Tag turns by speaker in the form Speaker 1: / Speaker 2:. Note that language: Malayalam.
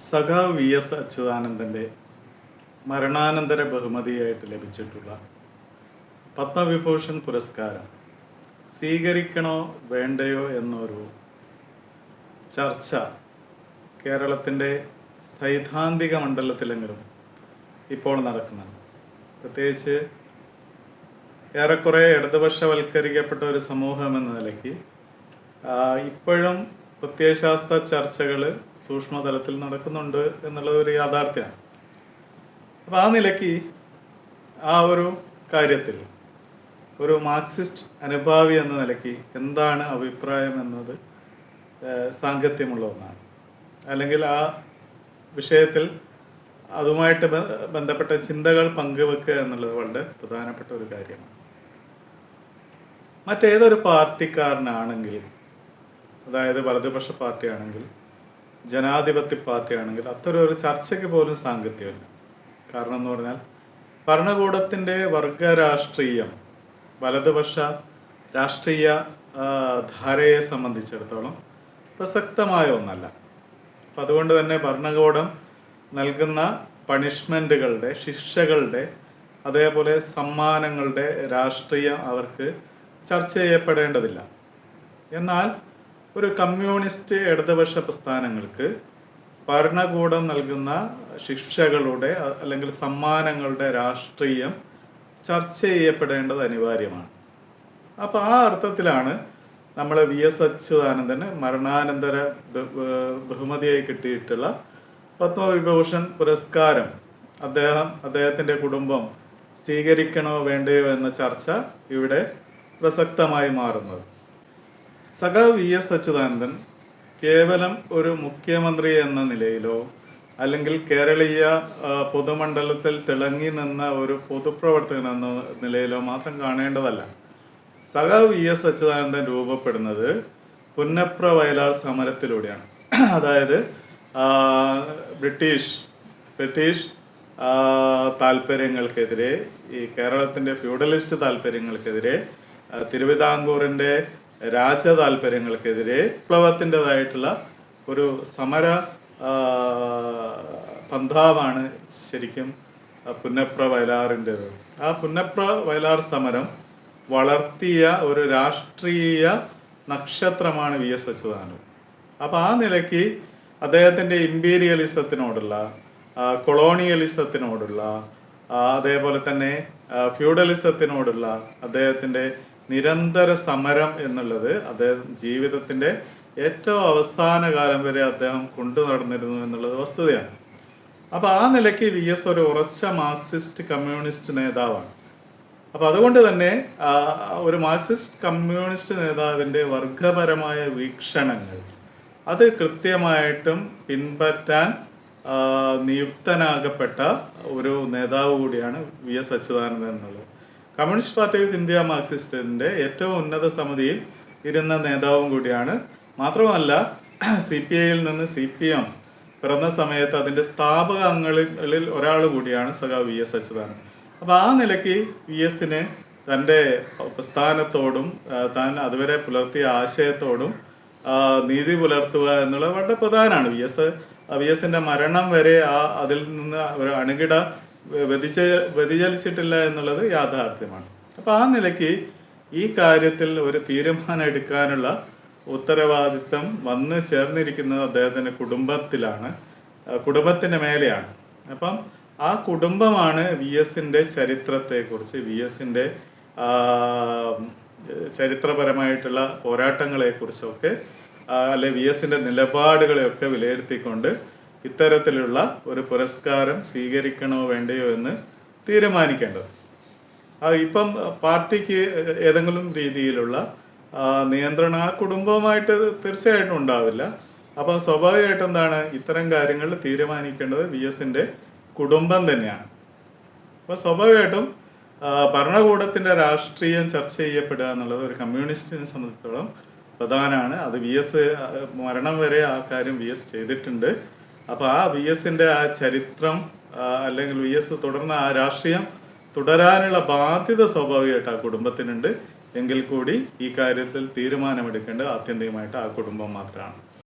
Speaker 1: സഖാവ് VS അച്യുതാനന്ദൻ്റെ മരണാനന്തര ബഹുമതിയായിട്ട് ലഭിച്ചിട്ടുള്ള പത്മവിഭൂഷൺ പുരസ്കാരം സ്വീകരിക്കണോ വേണ്ടയോ എന്നൊരു ചർച്ച കേരളത്തിൻ്റെ സൈദ്ധാന്തിക മണ്ഡലത്തിലെങ്കിലും ഇപ്പോൾ നടക്കുന്നുണ്ട്. പ്രത്യേകിച്ച് ഏറെക്കുറെ ഇടതുപക്ഷവൽക്കരിക്കപ്പെട്ട ഒരു സമൂഹം എന്ന നിലയ്ക്ക് ഇപ്പോഴും പ്രത്യയശാസ്ത്ര ചർച്ചകൾ സൂക്ഷ്മതലത്തിൽ നടക്കുന്നുണ്ട് എന്നുള്ളത് ഒരു യാഥാർത്ഥ്യമാണ്. അപ്പോൾ ആ നിലയ്ക്ക് ആ ഒരു കാര്യത്തിൽ ഒരു മാർക്സിസ്റ്റ് അനുഭാവി എന്ന നിലയ്ക്ക് എന്താണ് അഭിപ്രായം എന്നത് സാങ്കത്യമുള്ള ഒന്നാണ്. അല്ലെങ്കിൽ ആ വിഷയത്തിൽ അതുമായിട്ട് ബന്ധപ്പെട്ട ചിന്തകൾ പങ്കുവെക്കുക എന്നുള്ളത് വളരെ പ്രധാനപ്പെട്ട ഒരു കാര്യമാണ്. മറ്റേതൊരു പാർട്ടിക്കാരനാണെങ്കിൽ, അതായത് വലതുപക്ഷ പാർട്ടിയാണെങ്കിൽ, ജനാധിപത്യ പാർട്ടിയാണെങ്കിൽ, അത്തരം ഒരു ചർച്ചയ്ക്ക് പോലും സാങ്കത്യമില്ല. കാരണം എന്ന് പറഞ്ഞാൽ ഭരണകൂടത്തിൻ്റെ വർഗരാഷ്ട്രീയം വലതുപക്ഷ രാഷ്ട്രീയ ധാരയെ സംബന്ധിച്ചിടത്തോളം പ്രസക്തമായ ഒന്നല്ല. അപ്പം അതുകൊണ്ട് തന്നെ ഭരണകൂടം നൽകുന്ന പണിഷ്മെൻറ്റുകളുടെ, ശിക്ഷകളുടെ, അതേപോലെ സമ്മാനങ്ങളുടെ രാഷ്ട്രീയം അവർക്ക് ചർച്ച ചെയ്യപ്പെടേണ്ടതില്ല. എന്നാൽ ഒരു കമ്മ്യൂണിസ്റ്റ് ഇടതുപക്ഷ പ്രസ്ഥാനങ്ങൾക്ക് ഭരണകൂടം നൽകുന്ന ശിക്ഷകളുടെ അല്ലെങ്കിൽ സമ്മാനങ്ങളുടെ രാഷ്ട്രീയം ചർച്ച ചെയ്യപ്പെടേണ്ടത് അനിവാര്യമാണ്. അപ്പോൾ ആ അർത്ഥത്തിലാണ് നമ്മൾ VS അച്യുതാനന്ദന് മരണാനന്തര ബഹുമതിയായി കിട്ടിയിട്ടുള്ള പത്മവിഭൂഷൺ പുരസ്കാരം അദ്ദേഹത്തിൻ്റെ കുടുംബം സ്വീകരിക്കണോ വേണ്ടയോ എന്ന ചർച്ച ഇവിടെ പ്രസക്തമായി മാറുന്നത്. സഖാവ് VS അച്യുതാനന്ദൻ കേവലം ഒരു മുഖ്യമന്ത്രി എന്ന നിലയിലോ അല്ലെങ്കിൽ കേരളീയ പൊതുമണ്ഡലത്തിൽ തിളങ്ങി നിന്ന ഒരു പൊതുപ്രവർത്തകൻ എന്ന നിലയിലോ മാത്രം കാണേണ്ടതല്ല. സഖാവ് VS അച്യുതാനന്ദൻ രൂപപ്പെടുന്നത് പുന്നപ്ര വയലാർ സമരത്തിലൂടെയാണ്. അതായത് ബ്രിട്ടീഷ് താല്പര്യങ്ങൾക്കെതിരെ, ഈ കേരളത്തിൻ്റെ ഫ്യൂഡലിസ്റ്റ് താല്പര്യങ്ങൾക്കെതിരെ, തിരുവിതാംകൂറിൻ്റെ രാജ താല്പര്യങ്ങൾക്കെതിരെ വിപ്ലവത്തിൻ്റെതായിട്ടുള്ള ഒരു സമര പന്ഥാവാണ് ശരിക്കും പുന്നപ്ര വയലാറിൻ്റെത്. ആ പുന്നപ്ര വയലാർ സമരം വളർത്തിയ ഒരു രാഷ്ട്രീയ നക്ഷത്രമാണ് VS അച്യുതാനന്ദൻ. അപ്പോൾ ആ നിലയ്ക്ക് അദ്ദേഹത്തിൻ്റെ ഇമ്പീരിയലിസത്തിനോടുള്ള, കൊളോണിയലിസത്തിനോടുള്ള, അതേപോലെ തന്നെ ഫ്യൂഡലിസത്തിനോടുള്ള അദ്ദേഹത്തിൻ്റെ നിരന്തര സമരം എന്നുള്ളത് അദ്ദേഹം ജീവിതത്തിൻ്റെ ഏറ്റവും അവസാന കാലം വരെ അദ്ദേഹം കൊണ്ടു നടന്നിരുന്നു എന്നുള്ളത് വസ്തുതയാണ്. അപ്പോൾ ആ നിലയ്ക്ക് VS ഒരു ഉറച്ച മാർക്സിസ്റ്റ് കമ്മ്യൂണിസ്റ്റ് നേതാവാണ്. അപ്പോൾ അതുകൊണ്ട് തന്നെ ഒരു മാർക്സിസ്റ്റ് കമ്മ്യൂണിസ്റ്റ് നേതാവിൻ്റെ വർഗപരമായ വീക്ഷണങ്ങൾ അത് കൃത്യമായിട്ടും പിൻപറ്റാൻ നിയുക്തനാകപ്പെട്ട ഒരു നേതാവ് കൂടിയാണ് VS അച്യുതാനന്ദൻ എന്നുള്ളത്. കമ്മ്യൂണിസ്റ്റ് പാർട്ടി ഓഫ് ഇന്ത്യ മാർക്സിസ്റ്റിൻ്റെ ഏറ്റവും ഉന്നത സമിതിയിൽ ഇരുന്ന നേതാവും കൂടിയാണ്. മാത്രമല്ല CPIയിൽ നിന്ന് CPM പിറന്ന സമയത്ത് അതിൻ്റെ സ്ഥാപക അംഗങ്ങളിൽ ഒരാൾ കൂടിയാണ് സഖാവ് VS അച്യുതാനന്ദൻ. അപ്പോൾ ആ നിലയ്ക്ക് VSന് തൻ്റെ പ്രസ്ഥാനത്തോടും താൻ അതുവരെ പുലർത്തിയ ആശയത്തോടും നീതി പുലർത്തുക എന്നുള്ളത് വളരെ പ്രധാനമാണ്. VSൻ്റെ മരണം വരെ അതിൽ നിന്ന് ഒരു അണുകിട വ്യതിചലിച്ചിട്ടില്ല എന്നുള്ളത് യാഥാർത്ഥ്യമാണ്. അപ്പോൾ ആ നിലയ്ക്ക് ഈ കാര്യത്തിൽ ഒരു തീരുമാനം എടുക്കാനുള്ള ഉത്തരവാദിത്തം വന്നു ചേർന്നിരിക്കുന്നത് അദ്ദേഹത്തിൻ്റെ കുടുംബത്തിൻ്റെ മേലെയാണ്. അപ്പം ആ കുടുംബമാണ് VSൻ്റെ ചരിത്രത്തെക്കുറിച്ച്, VSൻ്റെ ചരിത്രപരമായിട്ടുള്ള പോരാട്ടങ്ങളെക്കുറിച്ചൊക്കെ അല്ലെ VSൻ്റെ നിലപാടുകളെയൊക്കെ വിലയിരുത്തിക്കൊണ്ട് ഇത്തരത്തിലുള്ള ഒരു പുരസ്കാരം സ്വീകരിക്കണോ വേണ്ടയോ എന്ന് തീരുമാനിക്കേണ്ടത്. ഇപ്പം പാർട്ടിക്ക് ഏതെങ്കിലും രീതിയിലുള്ള നിയന്ത്രണം ആ കുടുംബവുമായിട്ട് തീർച്ചയായിട്ടും ഉണ്ടാവില്ല. അപ്പം സ്വാഭാവികമായിട്ടും എന്താണ്, ഇത്തരം കാര്യങ്ങൾ തീരുമാനിക്കേണ്ടത് VSൻ്റെ കുടുംബം തന്നെയാണ്. അപ്പോൾ സ്വാഭാവികമായിട്ടും ഭരണകൂടത്തിൻ്റെ രാഷ്ട്രീയം ചർച്ച ചെയ്യപ്പെടുക എന്നുള്ളത് ഒരു കമ്മ്യൂണിസ്റ്റിനെ സംബന്ധിച്ചിടത്തോളം പ്രധാനമാണ്. അത് VS മരണം വരെ ആ കാര്യം VS ചെയ്തിട്ടുണ്ട്. അപ്പോൾ ആ VSൻ്റെ ആ ചരിത്രം അല്ലെങ്കിൽ VS തുടർന്ന് ആ രാഷ്ട്രീയം തുടരാനുള്ള ബാധ്യത സ്വാഭാവികമായിട്ട് ആ കുടുംബത്തിനുണ്ട്. എങ്കിൽ കൂടി ഈ കാര്യത്തിൽ തീരുമാനമെടുക്കേണ്ടത് ആത്യന്തികമായിട്ട് ആ കുടുംബം മാത്രമാണ്.